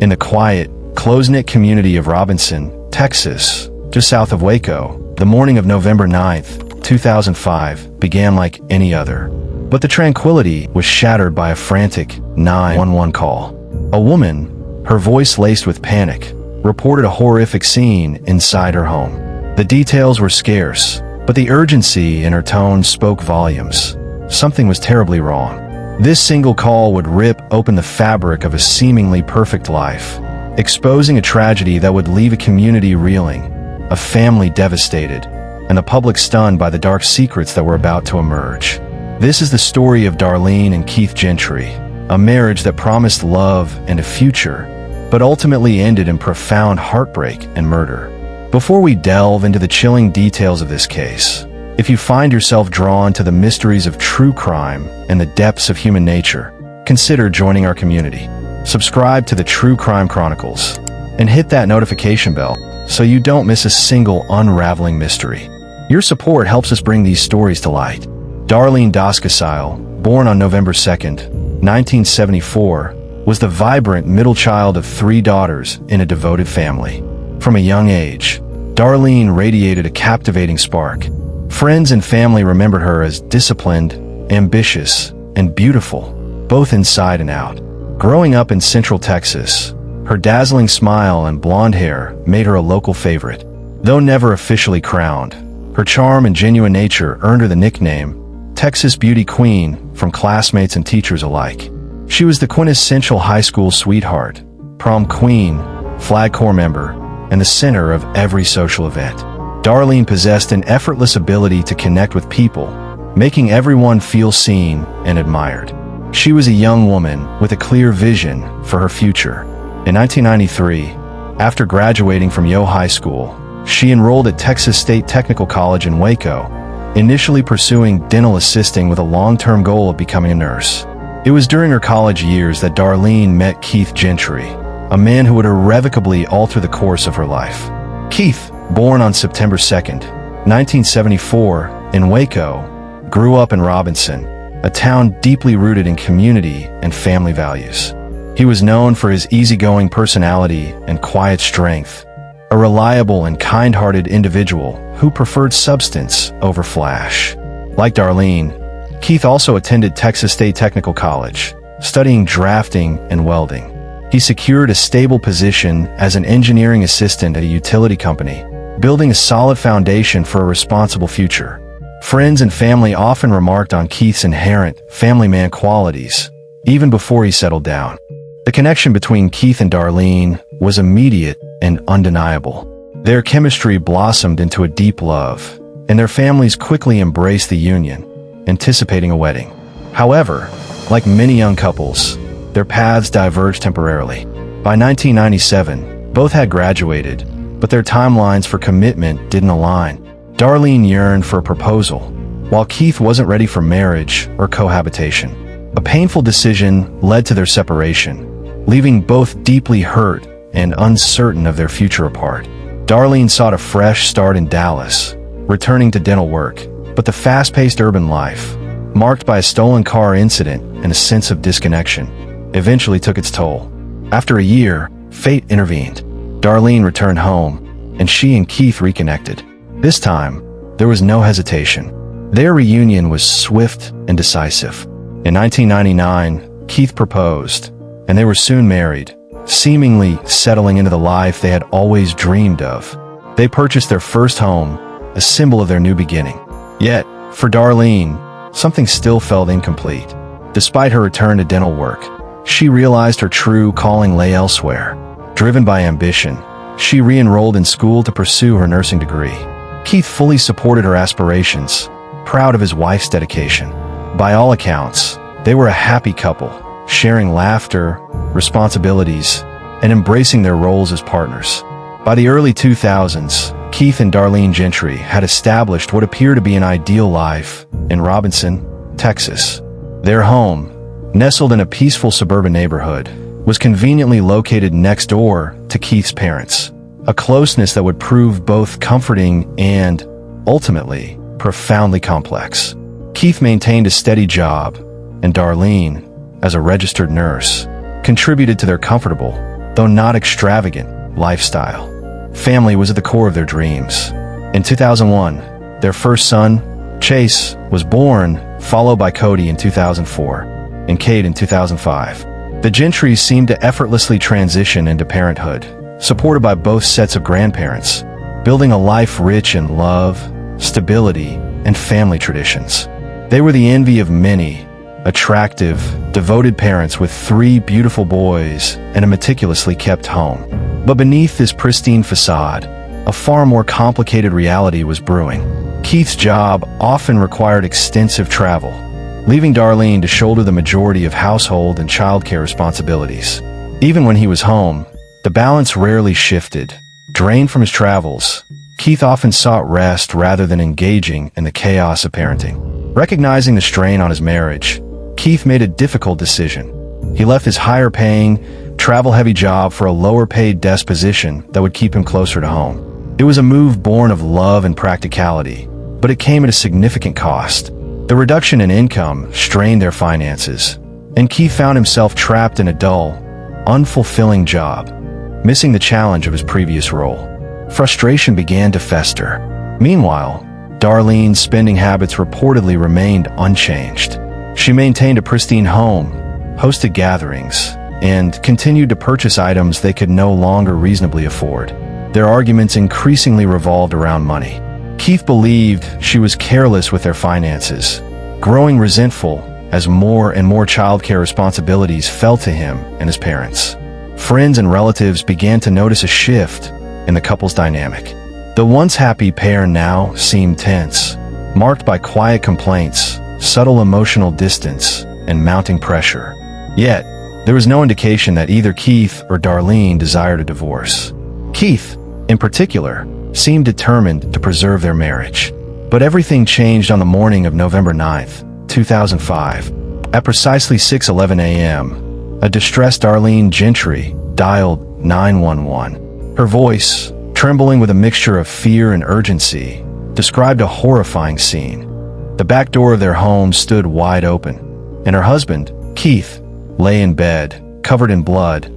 In the quiet, close-knit community of Robinson, Texas, just south of Waco, the morning of November 9th, 2005, began like any other. But the tranquility was shattered by a frantic 911 call. A woman, her voice laced with panic, reported a horrific scene inside her home. The details were scarce, but the urgency in her tone spoke volumes. Something was terribly wrong. This single call would rip open the fabric of a seemingly perfect life, exposing a tragedy that would leave a community reeling, a family devastated, and the public stunned by the dark secrets that were about to emerge. This is the story of Darlene and Keith Gentry, a marriage that promised love and a future, but ultimately ended in profound heartbreak and murder. Before we delve into the chilling details of this case, if you find yourself drawn to the mysteries of true crime and the depths of human nature, consider joining our community. Subscribe to the True Crime Chronicles and hit that notification bell so you don't miss a single unraveling mystery. Your support helps us bring these stories to light. Darlene Doskasile, born on November 2nd, 1974, was the vibrant middle child of 3 daughters in a devoted family. From a young age, Darlene radiated a captivating spark. Friends and family remembered her as disciplined, ambitious, and beautiful, both inside and out. Growing up in Central Texas, her dazzling smile and blonde hair made her a local favorite. Though never officially crowned, her charm and genuine nature earned her the nickname Texas Beauty Queen from classmates and teachers alike. She was the quintessential high school sweetheart, prom queen, flag corps member, and the center of every social event. Darlene possessed an effortless ability to connect with people, making everyone feel seen and admired. She was a young woman with a clear vision for her future. In 1993, after graduating from Yo High School, she enrolled at Texas State Technical College in Waco, initially pursuing dental assisting with a long-term goal of becoming a nurse. It was during her college years that Darlene met Keith Gentry, a man who would irrevocably alter the course of her life. Keith, born on September 2nd, 1974, in Waco, grew up in Robinson, a town deeply rooted in community and family values. He was known for his easygoing personality and quiet strength, a reliable and kind-hearted individual who preferred substance over flash. Like Darlene, Keith also attended Texas State Technical College, studying drafting and welding. He secured a stable position as an engineering assistant at a utility company, building a solid foundation for a responsible future. Friends and family often remarked on Keith's inherent family man qualities, even before he settled down. The connection between Keith and Darlene was immediate and undeniable. Their chemistry blossomed into a deep love, and their families quickly embraced the union, anticipating a wedding. However, like many young couples, their paths diverged temporarily. By 1997, both had graduated, but their timelines for commitment didn't align. Darlene yearned for a proposal, while Keith wasn't ready for marriage or cohabitation. A painful decision led to their separation, leaving both deeply hurt and uncertain of their future apart. Darlene sought a fresh start in Dallas, returning to dental work, but the fast-paced urban life, marked by a stolen car incident and a sense of disconnection, eventually took its toll. After a year, fate intervened. Darlene returned home, and she and Keith reconnected. This time, there was no hesitation. Their reunion was swift and decisive. In 1999, Keith proposed, and they were soon married, seemingly settling into the life they had always dreamed of. They purchased their first home, a symbol of their new beginning. Yet, for Darlene, something still felt incomplete. Despite her return to dental work, she realized her true calling lay elsewhere. Driven by ambition, she re-enrolled in school to pursue her nursing degree. Keith fully supported her aspirations, proud of his wife's dedication. By all accounts, they were a happy couple, sharing laughter, responsibilities, and embracing their roles as partners. By the early 2000s, Keith and Darlene Gentry had established what appeared to be an ideal life in Robinson, Texas. Their home, nestled in a peaceful suburban neighborhood, was conveniently located next door to Keith's parents, a closeness that would prove both comforting and, ultimately, profoundly complex. Keith maintained a steady job, and Darlene, as a registered nurse, contributed to their comfortable though not extravagant, lifestyle. Family was at the core of their dreams. In 2001, their first son, Chase, was born, followed by Cody in 2004 and Kate in 2005. The Gentrys seemed to effortlessly transition into parenthood, supported by both sets of grandparents, building a life rich in love, stability, and family traditions. They were the envy of many, attractive, devoted parents with 3 beautiful boys and a meticulously kept home. But beneath this pristine facade, a far more complicated reality was brewing. Keith's job often required extensive travel, leaving Darlene to shoulder the majority of household and childcare responsibilities. Even when he was home, the balance rarely shifted. Drained from his travels, Keith often sought rest rather than engaging in the chaos of parenting. Recognizing the strain on his marriage, Keith made a difficult decision. He left his higher-paying, travel-heavy job for a lower-paid desk position that would keep him closer to home. It was a move born of love and practicality, but it came at a significant cost. The reduction in income strained their finances, and Keith found himself trapped in a dull, unfulfilling job, missing the challenge of his previous role. Frustration began to fester. Meanwhile, Darlene's spending habits reportedly remained unchanged. She maintained a pristine home, hosted gatherings, and continued to purchase items they could no longer reasonably afford. Their arguments increasingly revolved around money. Keith believed she was careless with their finances, growing resentful as more and more childcare responsibilities fell to him and his parents. Friends and relatives began to notice a shift in the couple's dynamic. The once happy pair now seemed tense, marked by quiet complaints, subtle emotional distance, and mounting pressure. Yet, there was no indication that either Keith or Darlene desired a divorce. Keith, in particular, seemed determined to preserve their marriage. But everything changed on the morning of November 9th, 2005. At precisely 6:11 a.m., a distressed Darlene Gentry dialed 911. Her voice, trembling with a mixture of fear and urgency, described a horrifying scene. The back door of their home stood wide open, and her husband, Keith, lay in bed, covered in blood,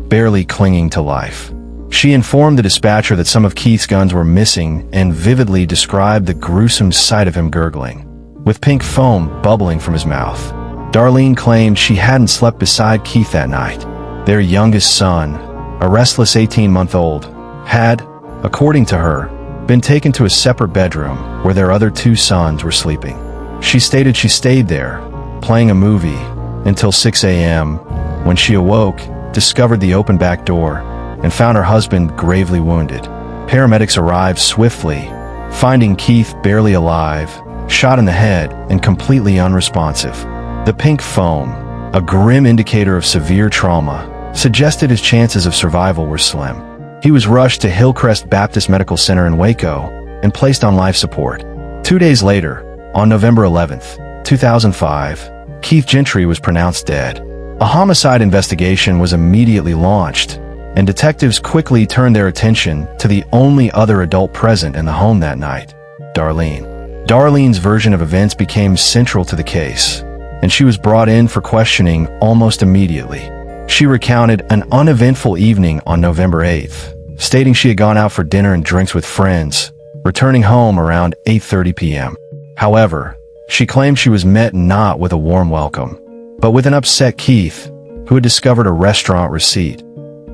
barely clinging to life. She informed the dispatcher that some of Keith's guns were missing and vividly described the gruesome sight of him gurgling, with pink foam bubbling from his mouth. Darlene claimed she hadn't slept beside Keith that night. Their youngest son, a restless 18-month-old, had, according to her, been taken to a separate bedroom where their other 2 sons were sleeping. She stated she stayed there, playing a movie, until 6 a.m., when she awoke, discovered the open back door, and found her husband gravely wounded. Paramedics arrived swiftly, finding Keith barely alive, shot in the head, and completely unresponsive. The pink foam, a grim indicator of severe trauma, suggested his chances of survival were slim. He was rushed to Hillcrest Baptist Medical Center in Waco and placed on life support. 2 days later, on November 11th, 2005, Keith Gentry was pronounced dead. A homicide investigation was immediately launched, and detectives quickly turned their attention to the only other adult present in the home that night, Darlene. Darlene's version of events became central to the case, and she was brought in for questioning almost immediately. She recounted an uneventful evening on November 8th, stating she had gone out for dinner and drinks with friends, returning home around 8:30 p.m. However, she claimed she was met not with a warm welcome, but with an upset Keith, who had discovered a restaurant receipt,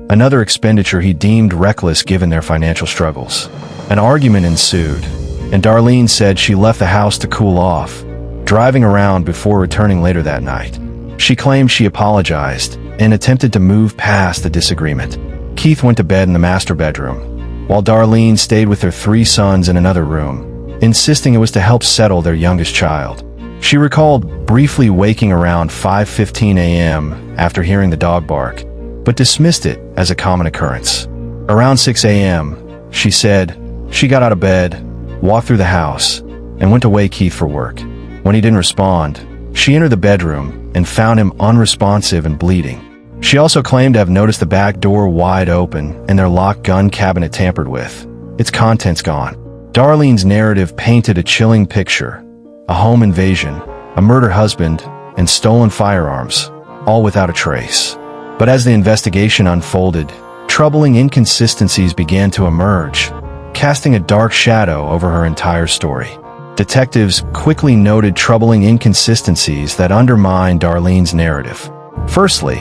another expenditure he deemed reckless given their financial struggles. An argument ensued, and Darlene said she left the house to cool off, driving around before returning later that night. She claimed she apologized and attempted to move past the disagreement. Keith went to bed in the master bedroom, while Darlene stayed with their 3 sons in another room, insisting it was to help settle their youngest child. She recalled briefly waking around 5:15 a.m. after hearing the dog bark, but dismissed it as a common occurrence. Around 6 a.m., she said, she got out of bed, walked through the house, and went to wake Keith for work. When he didn't respond, she entered the bedroom and found him unresponsive and bleeding. She also claimed to have noticed the back door wide open and their locked gun cabinet tampered with, its contents gone. Darlene's narrative painted a chilling picture: a home invasion, a murdered husband, and stolen firearms, all without a trace. But as the investigation unfolded, troubling inconsistencies began to emerge, casting a dark shadow over her entire story. Detectives quickly noted troubling inconsistencies that undermined Darlene's narrative. Firstly,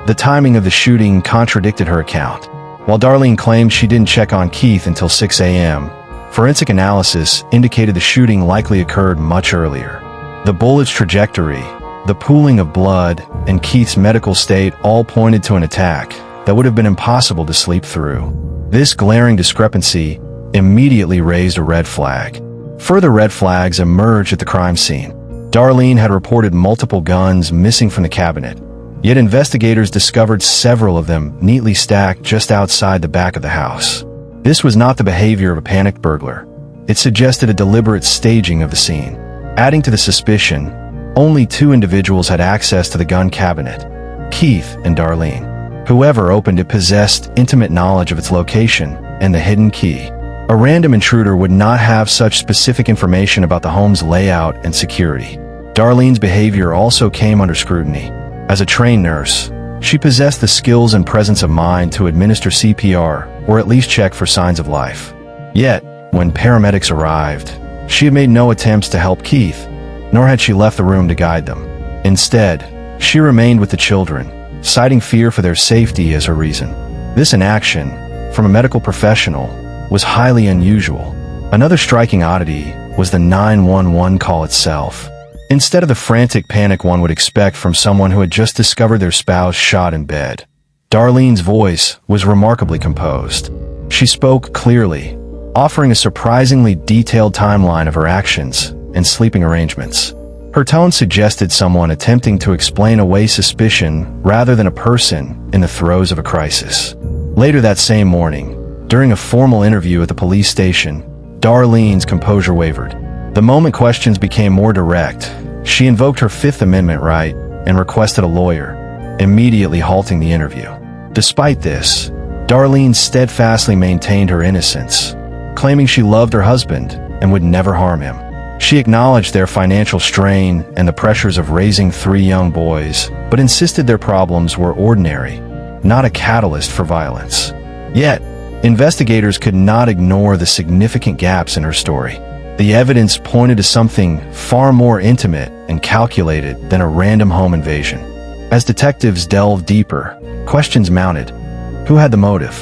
the timing of the shooting contradicted her account. While Darlene claimed she didn't check on Keith until 6 a.m., forensic analysis indicated the shooting likely occurred much earlier. The bullet's trajectory, the pooling of blood, and Keith's medical state all pointed to an attack that would have been impossible to sleep through. This glaring discrepancy immediately raised a red flag. Further red flags emerged at the crime scene. Darlene had reported multiple guns missing from the cabinet, yet investigators discovered several of them neatly stacked just outside the back of the house. This was not the behavior of a panicked burglar. It suggested a deliberate staging of the scene. Adding to the suspicion, only two individuals had access to the gun cabinet: Keith and Darlene. Whoever opened it possessed intimate knowledge of its location and the hidden key. A random intruder would not have such specific information about the home's layout and security. Darlene's behavior also came under scrutiny. As a trained nurse, she possessed the skills and presence of mind to administer CPR or at least check for signs of life. Yet, when paramedics arrived, she had made no attempts to help Keith, nor had she left the room to guide them. Instead, she remained with the children, citing fear for their safety as her reason. This inaction, from a medical professional, was highly unusual. Another striking oddity was the 911 call itself. Instead of the frantic panic one would expect from someone who had just discovered their spouse shot in bed, Darlene's voice was remarkably composed. She spoke clearly, offering a surprisingly detailed timeline of her actions and sleeping arrangements. Her tone suggested someone attempting to explain away suspicion rather than a person in the throes of a crisis. Later that same morning, during a formal interview at the police station, Darlene's composure wavered. The moment questions became more direct, she invoked her Fifth Amendment right and requested a lawyer, immediately halting the interview. Despite this, Darlene steadfastly maintained her innocence, claiming she loved her husband and would never harm him. She acknowledged their financial strain and the pressures of raising 3 young boys, but insisted their problems were ordinary, not a catalyst for violence. Yet, investigators could not ignore the significant gaps in her story. The evidence pointed to something far more intimate and calculated than a random home invasion. As detectives delved deeper, questions mounted. Who had the motive?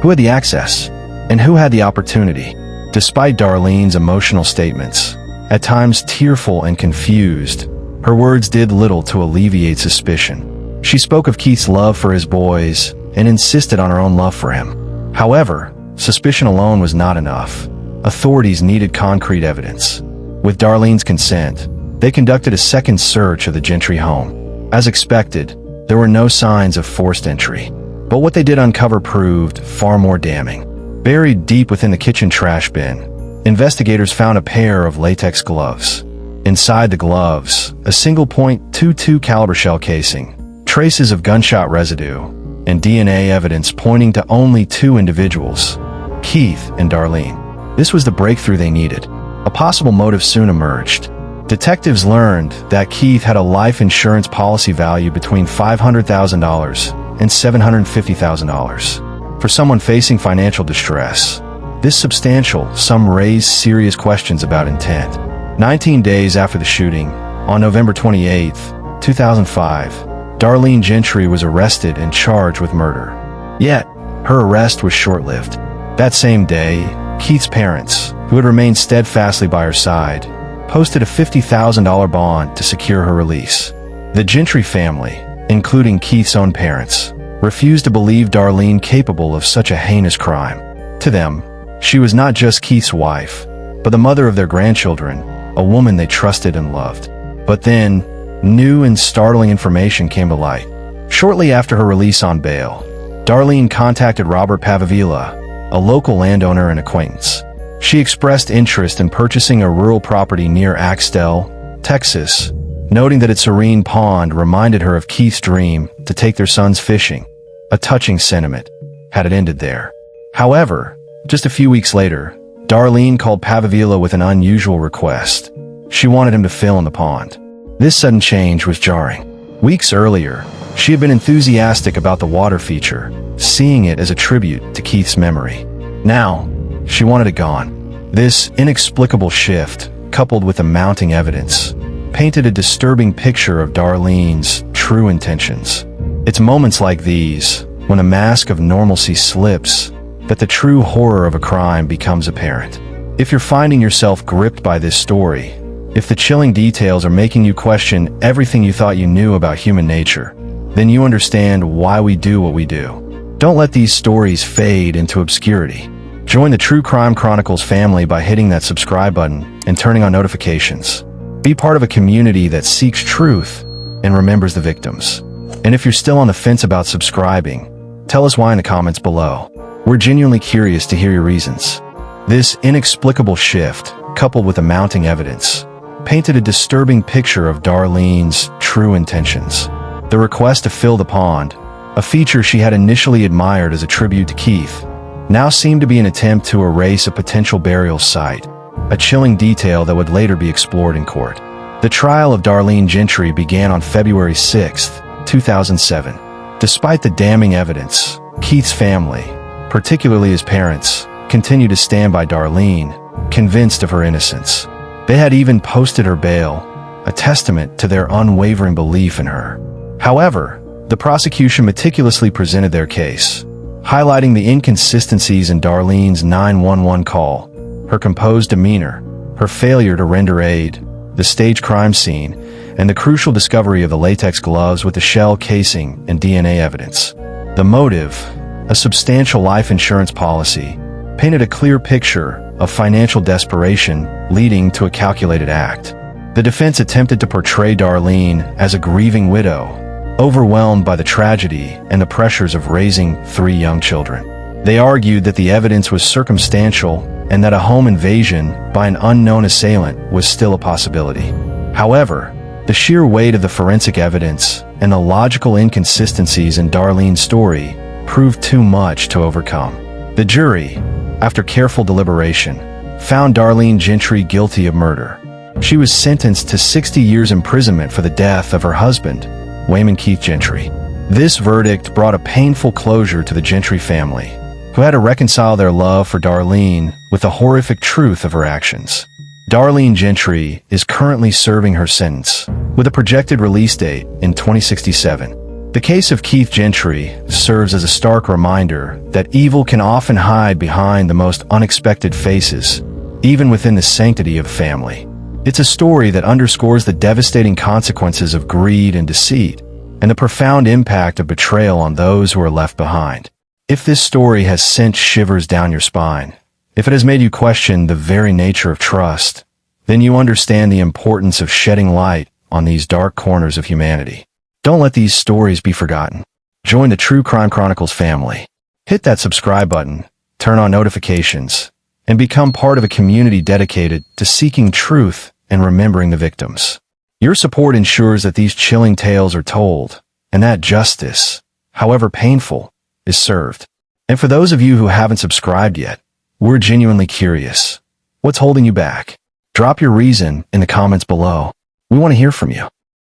Who had the access? And who had the opportunity? Despite Darlene's emotional statements, at times tearful and confused, her words did little to alleviate suspicion. She spoke of Keith's love for his boys and insisted on her own love for him. However, suspicion alone was not enough. Authorities needed concrete evidence. With Darlene's consent, they conducted a second search of the Gentry home. As expected, there were no signs of forced entry. But what they did uncover proved far more damning. Buried deep within the kitchen trash bin, investigators found a pair of latex gloves. Inside the gloves, a single .22 caliber shell casing, traces of gunshot residue, and DNA evidence pointing to only 2 individuals, Keith and Darlene. This was the breakthrough they needed. A possible motive soon emerged. Detectives learned that Keith had a life insurance policy value between $500,000 and $750,000. For someone facing financial distress, this substantial sum raised serious questions about intent. 19 days after the shooting, on November 28, 2005, Darlene Gentry was arrested and charged with murder. Yet, her arrest was short-lived. That same day, Keith's parents, who had remained steadfastly by her side, posted a $50,000 bond to secure her release. The Gentry family, including Keith's own parents, refused to believe Darlene capable of such a heinous crime. To them, she was not just Keith's wife, but the mother of their grandchildren, a woman they trusted and loved. But then, new and startling information came to light. Shortly after her release on bail, Darlene contacted Robert Pavavila, a local landowner and acquaintance. She expressed interest in purchasing a rural property near Axtell, Texas, noting that its serene pond reminded her of Keith's dream to take their sons fishing. A touching sentiment, had it ended there. However, just a few weeks later, Darlene called Pavavila with an unusual request. She wanted him to fill in the pond. This sudden change was jarring. Weeks earlier, She had been enthusiastic about the water feature, seeing it as a tribute to Keith's memory. Now, she wanted it gone. This inexplicable shift, coupled with the mounting evidence, painted a disturbing picture of Darlene's true intentions. It's moments like these, when a mask of normalcy slips, that the true horror of a crime becomes apparent. If you're finding yourself gripped by this story, if the chilling details are making you question everything you thought you knew about human nature, then you understand why we do what we do. Don't let these stories fade into obscurity. Join the True Crime Chronicles family by hitting that subscribe button and turning on notifications. Be part of a community that seeks truth and remembers the victims. And if you're still on the fence about subscribing, tell us why in the comments below. We're genuinely curious to hear your reasons. This inexplicable shift, coupled with the mounting evidence, painted a disturbing picture of Darlene's true intentions. The request to fill the pond, a feature she had initially admired as a tribute to Keith, now seemed to be an attempt to erase a potential burial site, a chilling detail that would later be explored in court. The trial of Darlene Gentry began on February 6, 2007. Despite the damning evidence, Keith's family, particularly his parents, continued to stand by Darlene, convinced of her innocence. They had even posted her bail, a testament to their unwavering belief in her. However, the prosecution meticulously presented their case, highlighting the inconsistencies in Darlene's 911 call, her composed demeanor, her failure to render aid, the staged crime scene, and the crucial discovery of the latex gloves with the shell casing and DNA evidence. The motive, a substantial life insurance policy, painted a clear picture of financial desperation leading to a calculated act. The defense attempted to portray Darlene as a grieving widow, overwhelmed by the tragedy and the pressures of raising 3 young children. They argued that the evidence was circumstantial and that a home invasion by an unknown assailant was still a possibility. However, the sheer weight of the forensic evidence and the logical inconsistencies in Darlene's story proved too much to overcome. The jury, after careful deliberation, found Darlene Gentry guilty of murder. She was sentenced to 60 years imprisonment for the death of her husband, Keith Gentry. This verdict brought a painful closure to the Gentry family, who had to reconcile their love for Darlene with the horrific truth of her actions. Darlene Gentry is currently serving her sentence, with a projected release date in 2067. The case of Keith Gentry serves as a stark reminder that evil can often hide behind the most unexpected faces, even within the sanctity of family. It's a story that underscores the devastating consequences of greed and deceit, and the profound impact of betrayal on those who are left behind. If this story has sent shivers down your spine, if it has made you question the very nature of trust, then you understand the importance of shedding light on these dark corners of humanity. Don't let these stories be forgotten. Join the True Crime Chronicles family. Hit that subscribe button, turn on notifications, and become part of a community dedicated to seeking truth and remembering the victims. Your support ensures that these chilling tales are told, and that justice, however painful, is served. And for those of you who haven't subscribed yet, we're genuinely curious. What's holding you back? Drop your reason in the comments below. We want to hear from you.